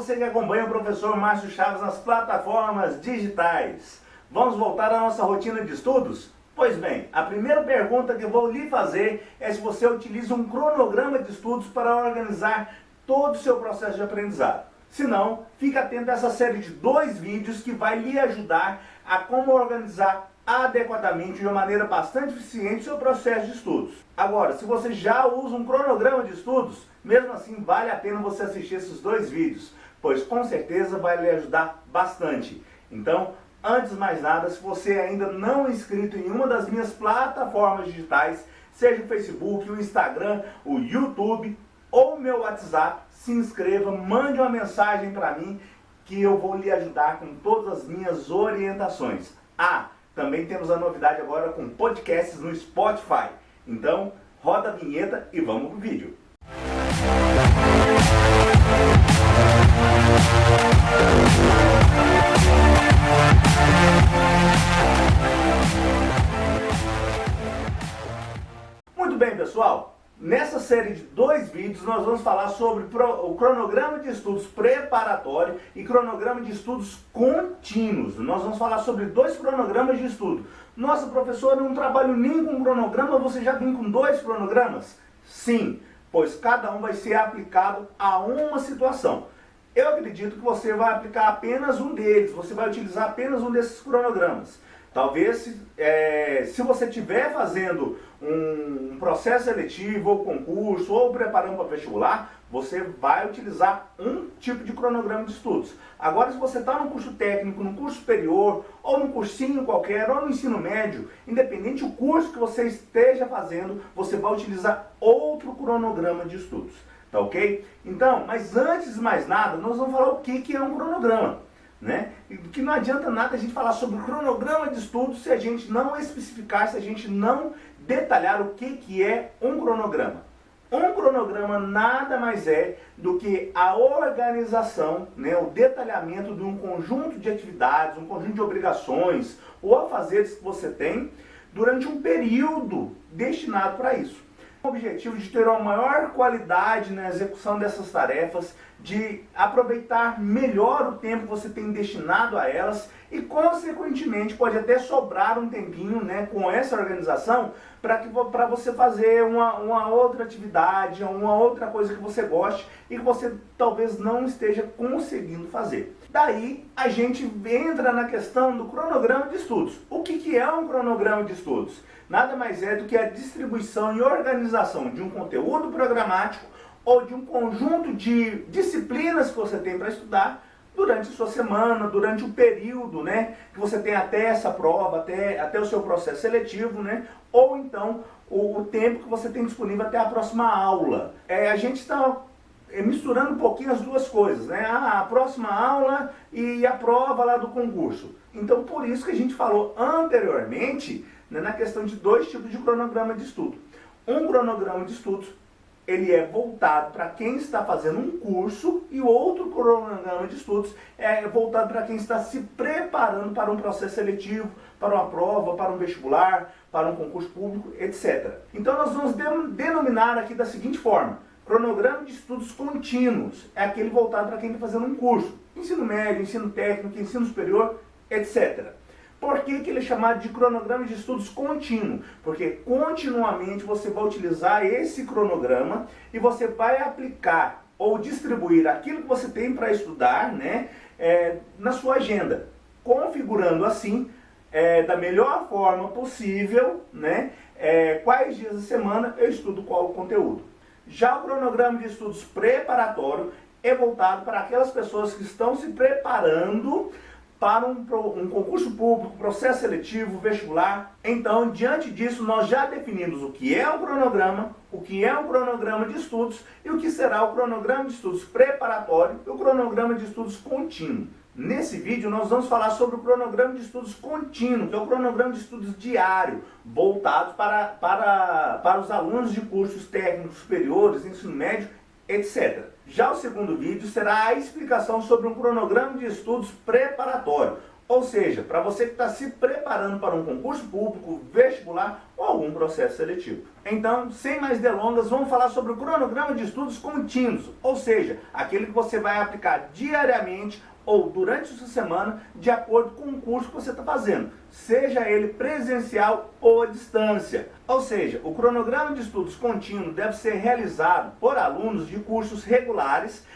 você que acompanha o professor Márcio Chaves nas plataformas digitais. Vamos voltar à nossa rotina de estudos? Pois bem, a primeira pergunta que eu vou lhe fazer é se você utiliza um cronograma de estudos para organizar todo o seu processo de aprendizado. Se não, fique atento a essa série de 2 vídeos que vai lhe ajudar a como organizar adequadamente, de uma maneira bastante eficiente, o seu processo de estudos. Agora, se você já usa um cronograma de estudos, mesmo assim vale a pena você assistir esses 2 vídeos, pois com certeza vai lhe ajudar bastante. Então, antes de mais nada, se você ainda não é inscrito em uma das minhas plataformas digitais, seja o Facebook, o Instagram, o YouTube ou o meu WhatsApp, se inscreva, mande uma mensagem para mim que eu vou lhe ajudar com todas as minhas orientações. Também temos a novidade agora com podcasts no Spotify. Então, roda a vinheta e vamos pro vídeo. Muito bem, pessoal. Nessa série de 2 vídeos nós vamos falar sobre o cronograma de estudos preparatório e cronograma de estudos contínuos. Nós vamos falar sobre 2 cronogramas de estudo. Nossa, professor, eu não trabalho nem com cronograma, você já vem com 2 cronogramas? Sim, pois cada um vai ser aplicado a uma situação. Eu acredito que você vai aplicar apenas um deles, você vai utilizar apenas um desses cronogramas. Talvez, se você estiver fazendo um processo seletivo, ou concurso, ou preparando para vestibular, você vai utilizar um tipo de cronograma de estudos. Agora, se você está num curso técnico, num curso superior, ou num cursinho qualquer, ou no ensino médio, independente do curso que você esteja fazendo, você vai utilizar outro cronograma de estudos. Tá ok? Então, mas antes de mais nada, nós vamos falar o que é um cronograma. Né? Que não adianta nada a gente falar sobre cronograma de estudos se a gente não especificar, se a gente não detalhar o que é um cronograma. Um cronograma nada mais é do que a organização, né, o detalhamento de um conjunto de atividades, um conjunto de obrigações ou afazeres que você tem durante um período destinado para isso. Com o objetivo de ter uma maior qualidade na execução dessas tarefas, de aproveitar melhor o tempo que você tem destinado a elas e, consequentemente, pode até sobrar um tempinho, né, com essa organização para você fazer uma outra atividade, uma outra coisa que você goste e que você talvez não esteja conseguindo fazer. Daí a gente entra na questão do cronograma de estudos. O que é um cronograma de estudos? Nada mais é do que a distribuição e organização de um conteúdo programático ou de um conjunto de disciplinas que você tem para estudar durante a sua semana, durante o período, né, que você tem até essa prova, até o seu processo seletivo, né, ou então o tempo que você tem disponível até a próxima aula. A gente está misturando um pouquinho as 2 coisas, né, a próxima aula e a prova lá do concurso. Então, por isso que a gente falou anteriormente, né, na questão de 2 tipos de cronograma de estudo. Um cronograma de estudos, ele é voltado para quem está fazendo um curso e o outro cronograma de estudos é voltado para quem está se preparando para um processo seletivo, para uma prova, para um vestibular, para um concurso público, etc. Então nós vamos denominar aqui da seguinte forma: cronograma de estudos contínuos é aquele voltado para quem está fazendo um curso, ensino médio, ensino técnico, ensino superior, etc. Por que ele é chamado de cronograma de estudos contínuo? Porque continuamente você vai utilizar esse cronograma e você vai aplicar ou distribuir aquilo que você tem para estudar, né, na sua agenda, configurando assim, da melhor forma possível, né, quais dias da semana eu estudo qual conteúdo. Já o cronograma de estudos preparatório é voltado para aquelas pessoas que estão se preparando para um concurso público, processo seletivo, vestibular. Então, diante disso, nós já definimos o que é o cronograma de estudos e o que será o cronograma de estudos preparatório e o cronograma de estudos contínuo. Nesse vídeo, nós vamos falar sobre o cronograma de estudos contínuo, que é o cronograma de estudos diário, voltado para os alunos de cursos técnicos superiores, ensino médio, etc. Já o segundo vídeo será a explicação sobre um cronograma de estudos preparatório, Ou seja, para você que está se preparando para um concurso público, vestibular ou algum processo seletivo. Então, sem mais delongas, vamos falar sobre o cronograma de estudos contínuos, ou seja, aquele que você vai aplicar diariamente ou durante a sua semana, de acordo com o curso que você está fazendo, seja ele presencial ou à distância. Ou seja, o cronograma de estudos contínuo deve ser realizado por alunos de cursos regulares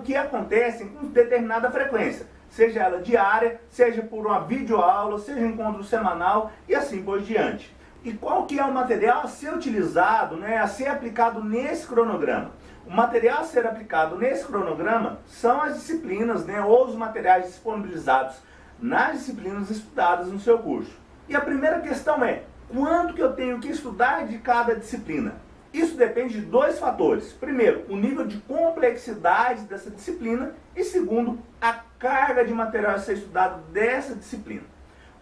que acontecem com determinada frequência, seja ela diária, seja por uma videoaula, seja encontro semanal e assim por diante. E qual que é o material a ser utilizado, a ser aplicado nesse cronograma? O material a ser aplicado nesse cronograma são as disciplinas, ou os materiais disponibilizados nas disciplinas estudadas no seu curso. E a primeira questão é, quanto que eu tenho que estudar de cada disciplina? Isso depende de dois fatores. Primeiro, o nível de complexidade dessa disciplina e segundo, a carga de material a ser estudado dessa disciplina.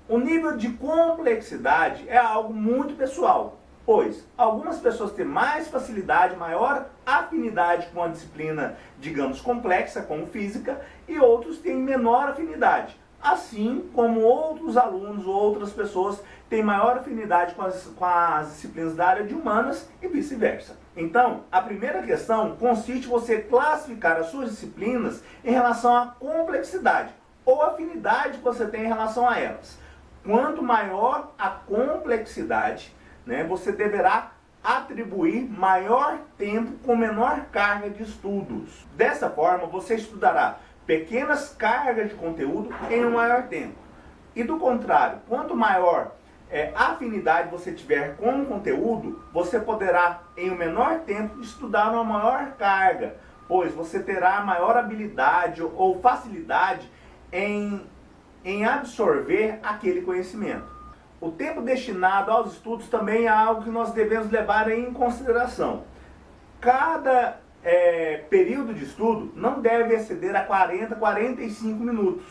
O nível de complexidade é algo muito pessoal, pois algumas pessoas têm mais facilidade, maior afinidade com a disciplina, digamos, complexa, como física, e outros têm menor afinidade. Assim como outros alunos ou outras pessoas têm maior afinidade com as disciplinas da área de humanas e vice-versa. Então, a primeira questão consiste em você classificar as suas disciplinas em relação à complexidade ou afinidade que você tem em relação a elas. Quanto maior a complexidade, você deverá atribuir maior tempo com menor carga de estudos. Dessa forma, você estudará pequenas cargas de conteúdo em um maior tempo. E do contrário, quanto maior afinidade você tiver com o conteúdo, você poderá, em um menor tempo, estudar uma maior carga, pois você terá maior habilidade ou facilidade em absorver aquele conhecimento. O tempo destinado aos estudos também é algo que nós devemos levar em consideração. Cada período de estudo não deve exceder a 40, 45 minutos.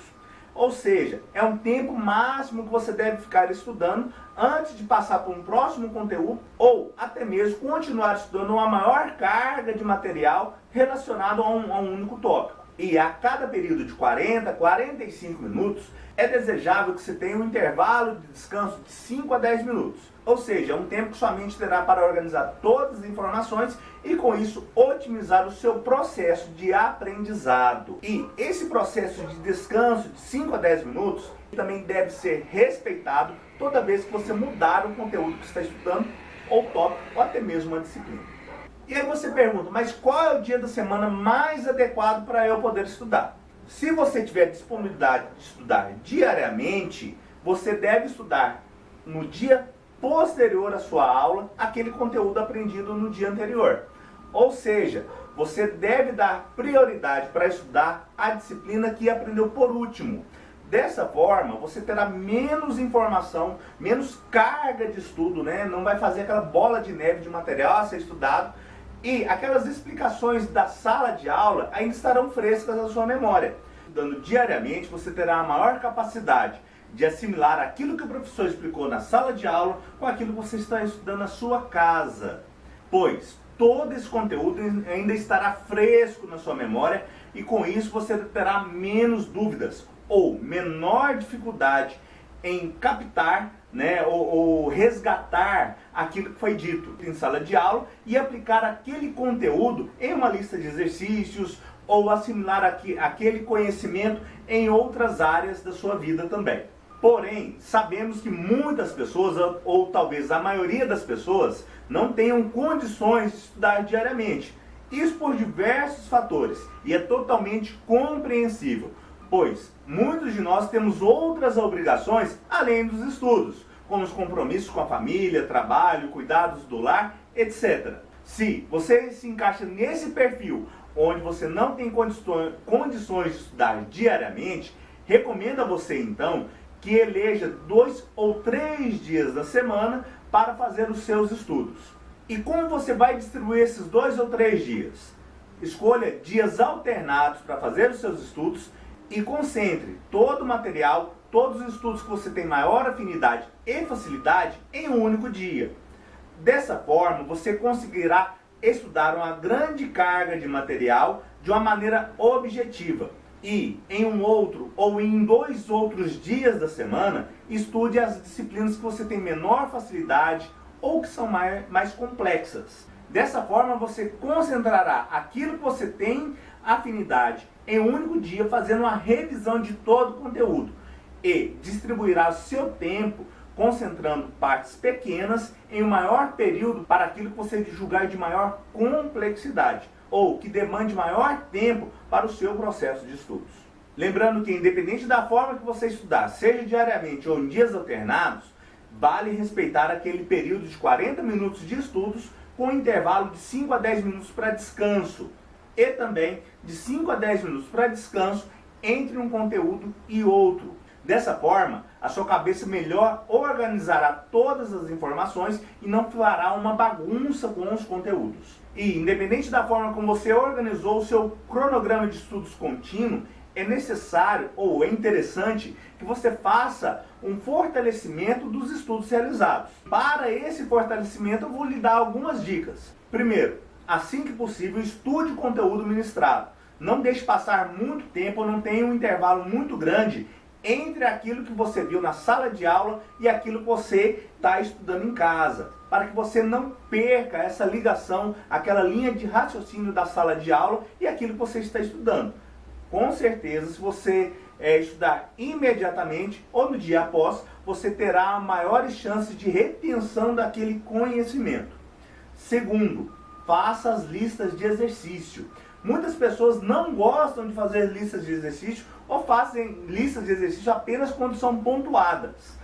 Ou seja, é um tempo máximo que você deve ficar estudando antes de passar para um próximo conteúdo ou até mesmo continuar estudando uma maior carga de material relacionado a um único tópico. E a cada período de 40, 45 minutos, é desejável que você tenha um intervalo de descanso de 5 a 10 minutos. Ou seja, é um tempo que sua mente terá para organizar todas as informações e com isso otimizar o seu processo de aprendizado. E esse processo de descanso de 5 a 10 minutos também deve ser respeitado toda vez que você mudar o conteúdo que você está estudando, ou tópico, ou até mesmo uma disciplina. E aí você pergunta, mas qual é o dia da semana mais adequado para eu poder estudar? Se você tiver disponibilidade de estudar diariamente, você deve estudar no dia posterior à sua aula aquele conteúdo aprendido no dia anterior. Ou seja, você deve dar prioridade para estudar a disciplina que aprendeu por último. Dessa forma, você terá menos informação, menos carga de estudo, Não vai fazer aquela bola de neve de material a ser estudado. E aquelas explicações da sala de aula ainda estarão frescas na sua memória. Estudando diariamente, você terá a maior capacidade de assimilar aquilo que o professor explicou na sala de aula com aquilo que você está estudando na sua casa. Pois todo esse conteúdo ainda estará fresco na sua memória e com isso você terá menos dúvidas ou menor dificuldade em captar, ou resgatar aquilo que foi dito em sala de aula e aplicar aquele conteúdo em uma lista de exercícios ou assimilar aquele conhecimento em outras áreas da sua vida também. Porém, sabemos que muitas pessoas, ou talvez a maioria das pessoas, não tenham condições de estudar diariamente. Isso por diversos fatores e é totalmente compreensível, pois muitos de nós temos outras obrigações além dos estudos, como os compromissos com a família, trabalho, cuidados do lar, etc. Se você se encaixa nesse perfil, onde você não tem condições de estudar diariamente, recomendo a você então que eleja 2 ou 3 dias da semana para fazer os seus estudos. E como você vai distribuir esses 2 ou 3 dias? Escolha dias alternados para fazer os seus estudos e concentre todo o material, todos os estudos que você tem maior afinidade e facilidade em um único dia. Dessa forma, você conseguirá estudar uma grande carga de material de uma maneira objetiva, E em um outro ou em 2 outros dias da semana, estude as disciplinas que você tem menor facilidade ou que são mais complexas. Dessa forma, você concentrará aquilo que você tem afinidade em um único dia, fazendo uma revisão de todo o conteúdo, e distribuirá o seu tempo concentrando partes pequenas em um maior período para aquilo que você julgar de maior complexidade ou que demande maior tempo para o seu processo de estudos. Lembrando que, independente da forma que você estudar, seja diariamente ou em dias alternados, vale respeitar aquele período de 40 minutos de estudos com um intervalo de 5 a 10 minutos para descanso e também de 5 a 10 minutos para descanso entre um conteúdo e outro. Dessa forma, a sua cabeça melhor organizará todas as informações e não fará uma bagunça com os conteúdos. E, independente da forma como você organizou o seu cronograma de estudos contínuo, é necessário ou é interessante que você faça um fortalecimento dos estudos realizados. Para esse fortalecimento, eu vou lhe dar algumas dicas. Primeiro, assim que possível, estude o conteúdo ministrado. Não deixe passar muito tempo ou não tenha um intervalo muito grande entre aquilo que você viu na sala de aula e aquilo que você está estudando em casa, para que você não perca essa ligação, aquela linha de raciocínio da sala de aula e aquilo que você está estudando. Com certeza, se você estudar imediatamente ou no dia após, você terá maiores chances de retenção daquele conhecimento. Segundo, faça as listas de exercício. Muitas pessoas não gostam de fazer listas de exercício ou fazem listas de exercício apenas quando são pontuadas.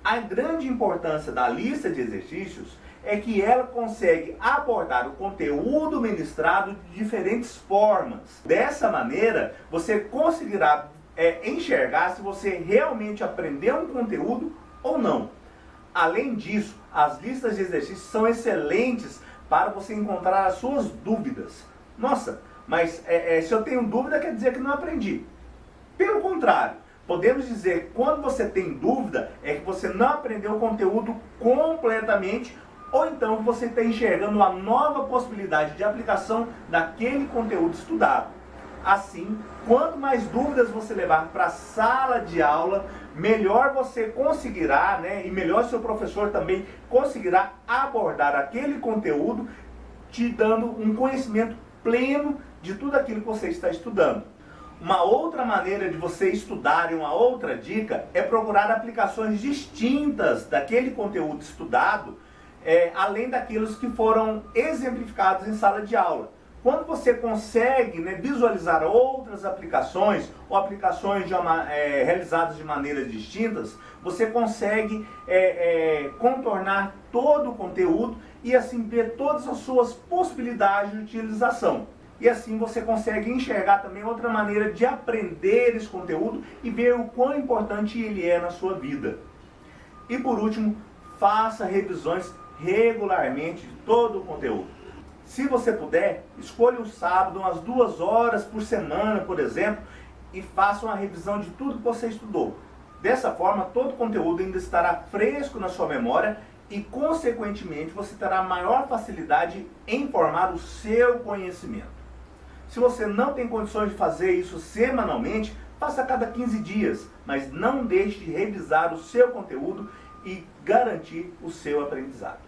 A grande importância da lista de exercícios é que ela consegue abordar o conteúdo ministrado de diferentes formas. Dessa maneira, você conseguirá enxergar se você realmente aprendeu um conteúdo ou não. Além disso, as listas de exercícios são excelentes para você encontrar as suas dúvidas. Nossa, mas se eu tenho dúvida, quer dizer que não aprendi. Pelo contrário, podemos dizer que quando você tem dúvida, é que você não aprendeu o conteúdo completamente, ou então você está enxergando uma nova possibilidade de aplicação daquele conteúdo estudado. Assim, quanto mais dúvidas você levar para a sala de aula, melhor você conseguirá, e melhor seu professor também conseguirá abordar aquele conteúdo, te dando um conhecimento pleno de tudo aquilo que você está estudando. Uma outra maneira de você estudar e uma outra dica é procurar aplicações distintas daquele conteúdo estudado, além daqueles que foram exemplificados em sala de aula. Quando você consegue visualizar outras aplicações ou aplicações realizadas de maneiras distintas, você consegue contornar todo o conteúdo e assim ver todas as suas possibilidades de utilização. E assim você consegue enxergar também outra maneira de aprender esse conteúdo e ver o quão importante ele é na sua vida. E por último, faça revisões regularmente de todo o conteúdo. Se você puder, escolha um sábado, umas 2 horas por semana, por exemplo, e faça uma revisão de tudo que você estudou. Dessa forma, todo o conteúdo ainda estará fresco na sua memória e, consequentemente, você terá maior facilidade em formar o seu conhecimento. Se você não tem condições de fazer isso semanalmente, faça a cada 15 dias, mas não deixe de revisar o seu conteúdo e garantir o seu aprendizado.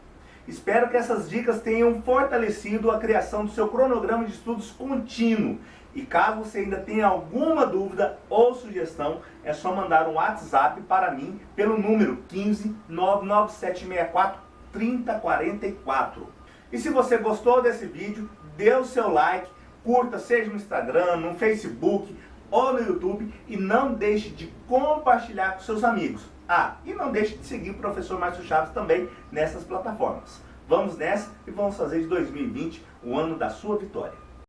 Espero que essas dicas tenham fortalecido a criação do seu cronograma de estudos contínuo. E caso você ainda tenha alguma dúvida ou sugestão, é só mandar um WhatsApp para mim pelo número 15 99764 3044. E se você gostou desse vídeo, dê o seu like, curta, seja no Instagram, no Facebook ou no YouTube, e não deixe de compartilhar com seus amigos. E não deixe de seguir o Professor Márcio Chaves também nessas plataformas. Vamos nessa e vamos fazer de 2020 o ano da sua vitória.